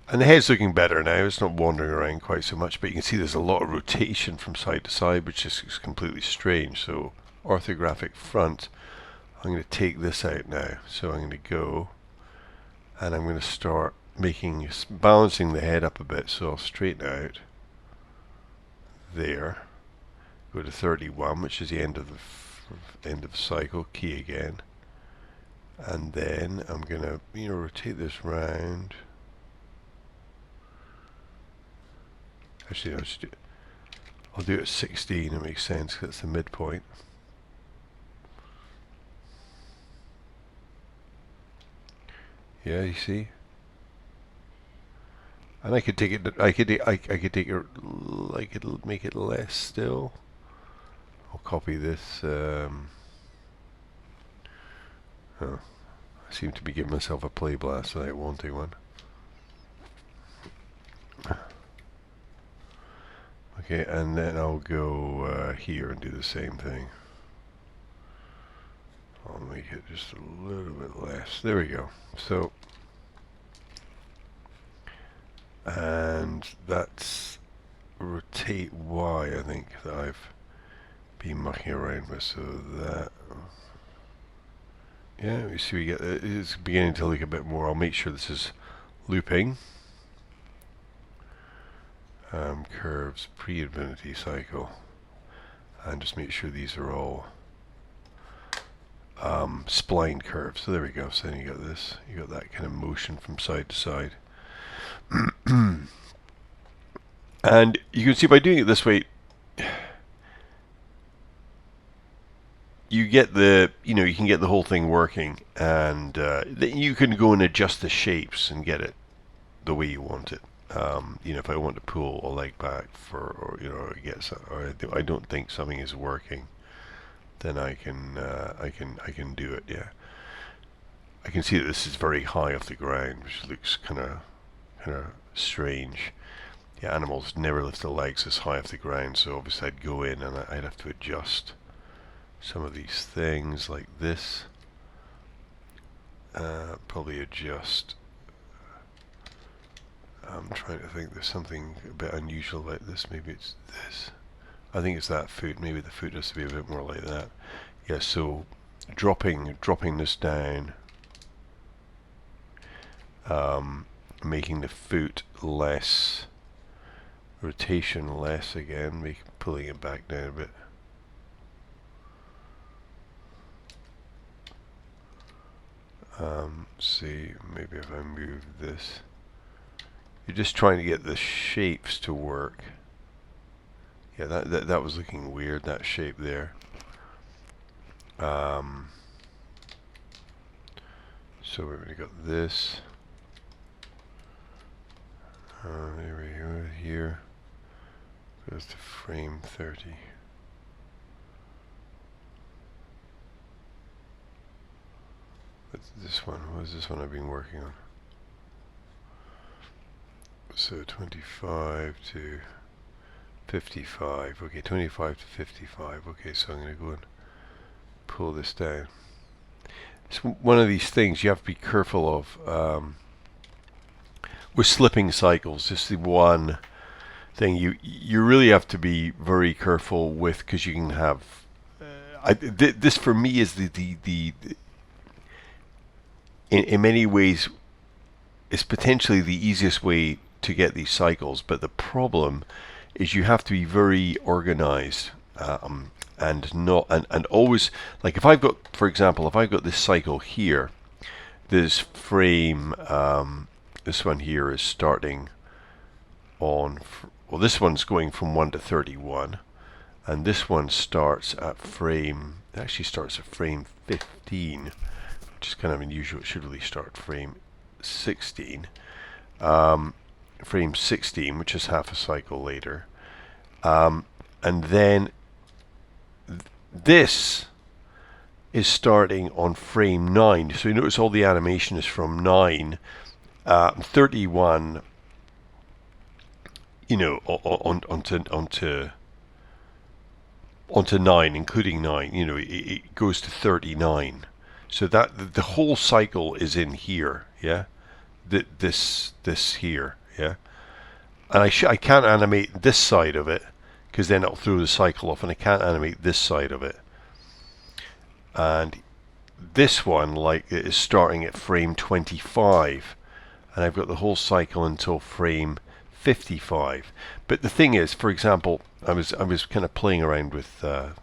And the head's looking better now. It's not wandering around quite so much, but you can see there's a lot of rotation from side to side, which is completely strange. So orthographic front, I'm going to take this out now. So I'm going to go and I'm going to start balancing the head up a bit. So I'll straighten out there. Go to 31, which is the end of the cycle. Key again, and then I'm going to rotate this round. Actually, I'll do it at 16. It makes sense because it's the midpoint. Yeah, you see. And I could take it. I could take it. I could make it less still. I'll copy this. Oh, I seem to be giving myself a play blast without wanting one. Okay, and then I'll go here and do the same thing. I'll make it just a little bit less. There we go. So, and that's rotate Y, I think, that I've been mucking around with. So that, yeah, we see we get it's beginning to look a bit more. I'll make sure this is looping. Curves, pre-infinity cycle, and just make sure these are all spline curves. So there we go. So then you got this, you got that kind of motion from side to side. And you can see by doing it this way, you get the, you can get the whole thing working, and you can go and adjust the shapes and get it the way you want it. If I want to pull a leg back or I don't think something is working, then I can do it. Yeah, I can see that this is very high off the ground, which looks kind of strange. Yeah, animals never lift their legs this high off the ground, so obviously I'd go in and I'd have to adjust some of these things like this. Probably adjust. I'm trying to think. There's something a bit unusual about this. Maybe it's this. I think it's that foot. Maybe the foot has to be a bit more like that. Yeah. So dropping this down, making the foot less, rotation less again, pulling it back down a bit. See, maybe if I move this. You're just trying to get the shapes to work. Yeah, that was looking weird, that shape there. So we've already got this. There we go, here. Goes to frame 30. What's this one? What is this one I've been working on? So 25 to 55. Okay, 25 to 55. Okay, so I'm going to go and pull this down. It's one of these things you have to be careful of. With slipping cycles, this is the one thing you really have to be very careful with, because you can have. This for me is the in many ways is potentially the easiest way to get these cycles, but the problem is you have to be very organized, and always, like, if I've got, for example, if I've got this cycle here, this frame, this one here is starting on, well, this one's going from 1 to 31, and this one starts at frame, it actually starts at frame 15, which is kind of unusual. It should really start frame 16. Frame 16, which is half a cycle later, and then this is starting on frame 9. So you notice all the animation is from 9, 31. Onto 9, including 9. It goes to 39. So that the whole cycle is in here. Yeah. this here, yeah. And I can't animate this side of it because then it'll throw the cycle off, and I can't animate this side of it. And this one, like, it is starting at frame 25, and I've got the whole cycle until frame 55. But the thing is, for example, I was kind of playing around with. I'm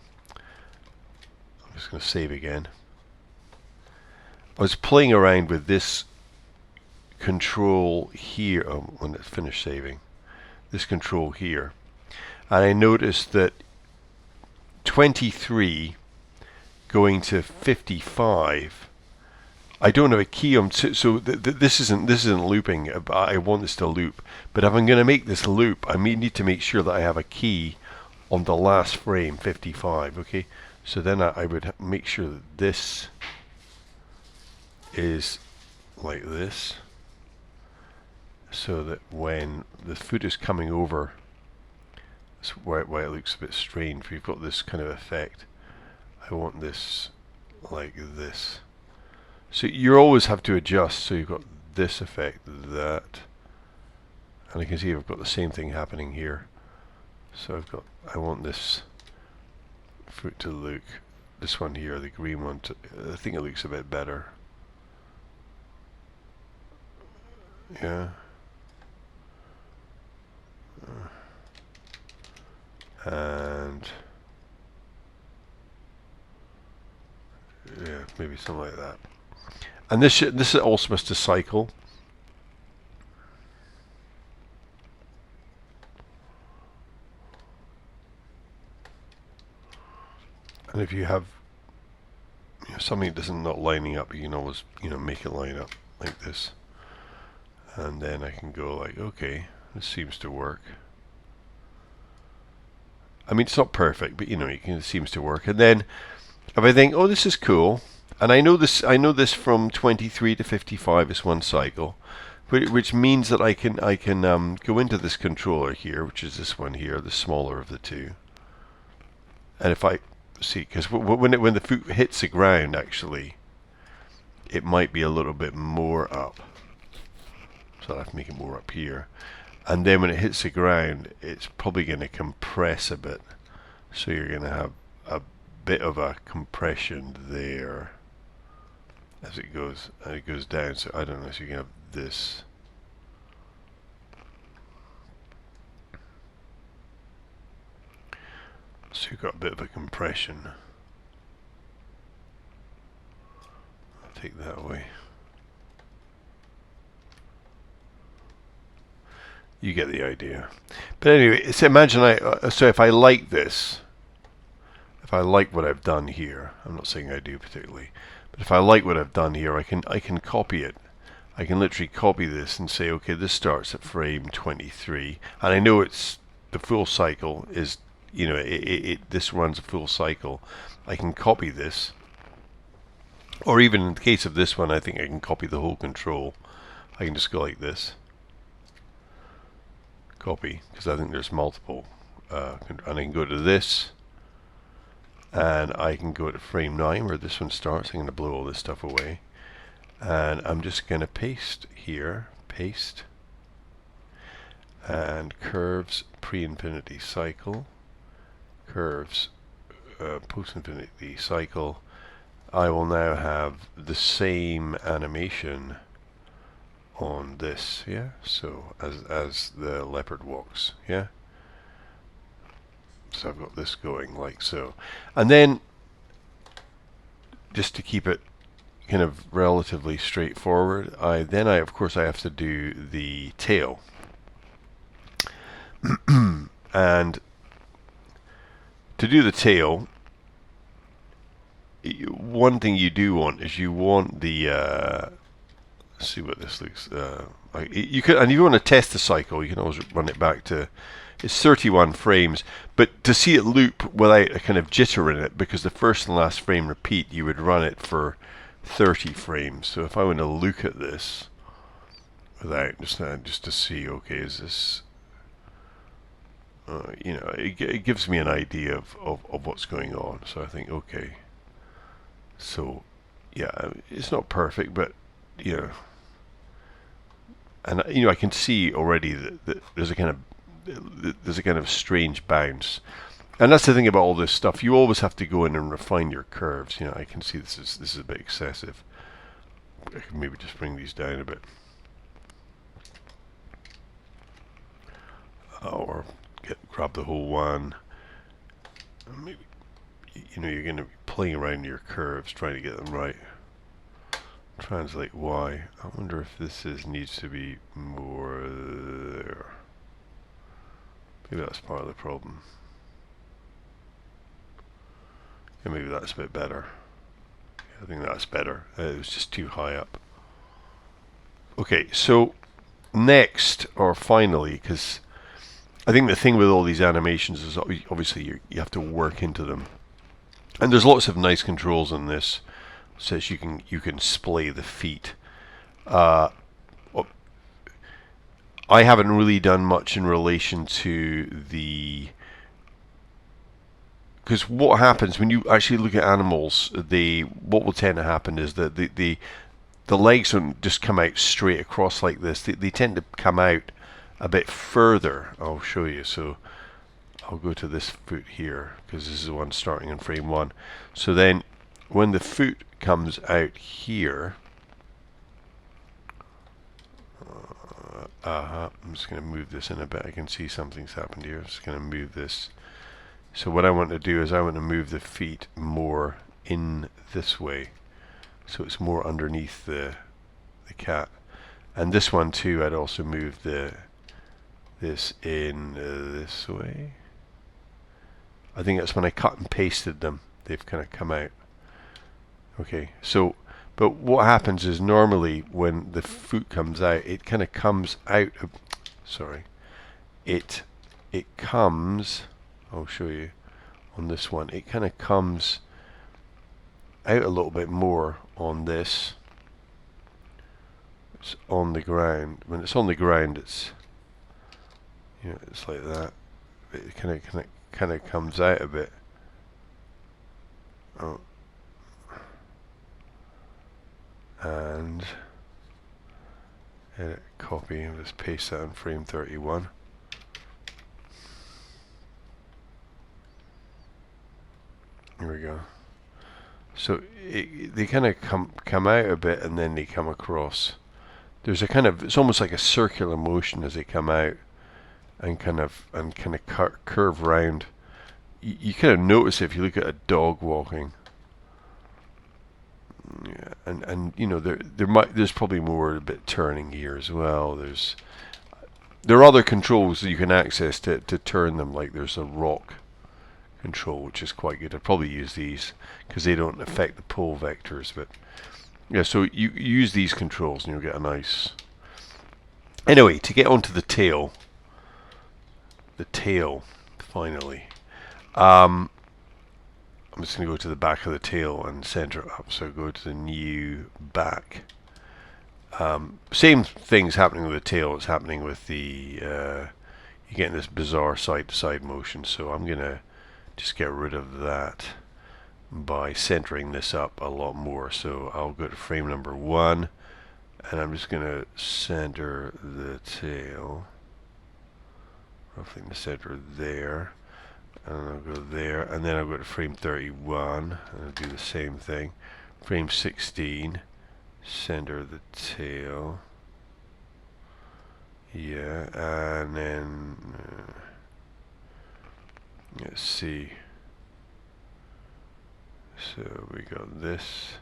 just going to save again. I was playing around with this control here. Oh, when it's finished saving, this control here, and I noticed that 23 going to 55. I don't have a key on, so this isn't looping. I want this to loop, but if I'm going to make this loop, I need to make sure that I have a key on the last frame, 55. Okay, so then I would make sure that this is like this, so that when the foot is coming over, that's why it looks a bit strange. We've got this kind of effect. I want this like this. So you always have to adjust. So you've got this effect, that, and you can see I've got the same thing happening here. So I want this foot to look, this one here, the green one, I think it looks a bit better. Yeah. And yeah, maybe something like that. And this is all supposed to cycle. And if you have something that doesn't not lining up, you can always make it line up like this. And then I can go like, okay, this seems to work. I mean, it's not perfect, but it seems to work. And then if I think, oh, this is cool, and I know this from 23 to 55 is one cycle, which means that I can go into this controller here, which is this one here, the smaller of the two. And if I see, because when the foot hits the ground, actually, it might be a little bit more up. So I have to make it more up here. And then when it hits the ground, it's probably going to compress a bit. So you're going to have a bit of a compression there as it goes, and it goes down. So I don't know, so you can have this. So you've got a bit of a compression. I'll take that away. You get the idea. But anyway, so imagine so if I like this, if I like what I've done here, I'm not saying I do particularly, but if I like what I've done here, I can copy it. I can literally copy this and say, okay, this starts at frame 23, and I know it's the full cycle is, this runs a full cycle. I can copy this, or even in the case of this one, I think I can copy the whole control. I can just go like this. Copy, because I think there's multiple, and I can go to this, and I can go to frame 9 where this one starts. I'm going to blow all this stuff away, and I'm just going to paste here, paste, and curves pre-infinity cycle, curves post-infinity cycle. I will now have the same animation on this, yeah, so as the leopard walks, yeah. So I've got this going like so, and then just to keep it kind of relatively straightforward, I of course I have to do the tail. And to do the tail, one thing you do want is you want the see what this looks. You could, and if you want to test the cycle, you can always run it back to. It's 31 frames, but to see it loop without a kind of jitter in it, because the first and last frame repeat, you would run it for 30 frames. So if I want to look at this without just to see, okay, is this? It gives me an idea of what's going on. So I think, okay. So yeah, it's not perfect, but and I can see already that there's a kind of strange bounce. And that's the thing about all this stuff. You always have to go in and refine your curves. I can see this is a bit excessive. I can maybe just bring these down a bit. Or grab the whole one. Maybe you're going to be playing around your curves, trying to get them right. Translate Y. I wonder if this needs to be more there. Maybe that's part of the problem. Yeah, maybe that's a bit better. I think that's better. It was just too high up. Okay, so next, or finally, because I think the thing with all these animations is obviously you have to work into them. And there's lots of nice controls in this. It says you can splay the feet. I haven't really done much in relation to the... Because what happens when you actually look at animals, what will tend to happen is that the legs don't just come out straight across like this. They tend to come out a bit further. I'll show you. So I'll go to this foot here because this is the one starting in frame 1. So then when the foot comes out here, I'm just going to move this in a bit. I can see something's happened here. I'm just going to move this. So what I want to do is I want to move the feet more in this way, so it's more underneath the cat. And this one too, I'd also move this in this way. I think that's when I cut and pasted them, they've kind of come out. Okay, so but what happens is normally when the foot comes out, it kind of comes out. Sorry, it comes. I'll show you on this one. It kind of comes out a little bit more on this. It's on the ground. When it's on the ground, it's it's like that. It kind of comes out a bit. Oh. And edit, copy, and just paste that in frame 31. Here we go. So they kind of come out a bit and then they come across. There's a kind of, it's almost like a circular motion as they come out and kind of curve round. You kind of notice if you look at a dog walking. Yeah, and there's probably more a bit turning here as well. There are other controls that you can access to turn them, like there's a rock control, which is quite good. I'd probably use these because they don't affect the pull vectors, but yeah, so you use these controls and you'll get a nice... Anyway, to get onto the tail finally, I'm just going to go to the back of the tail and center it up. So go to the new back. Same things happening with the tail as happening with the you're getting this bizarre side to side motion. So I'm going to just get rid of that by centering this up a lot more. So I'll go to frame number 1 and I'm just going to center the tail roughly in the center there, and I'll go there, and then I'll go to frame 31 and I'll do the same thing. Frame 16, center the tail, yeah, and then let's see. So we got this.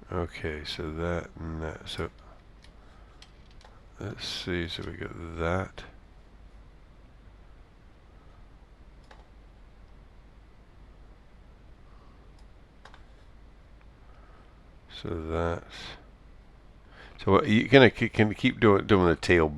Okay, so that and that. So let's see. So we got that. So that's. So you can keep doing the tail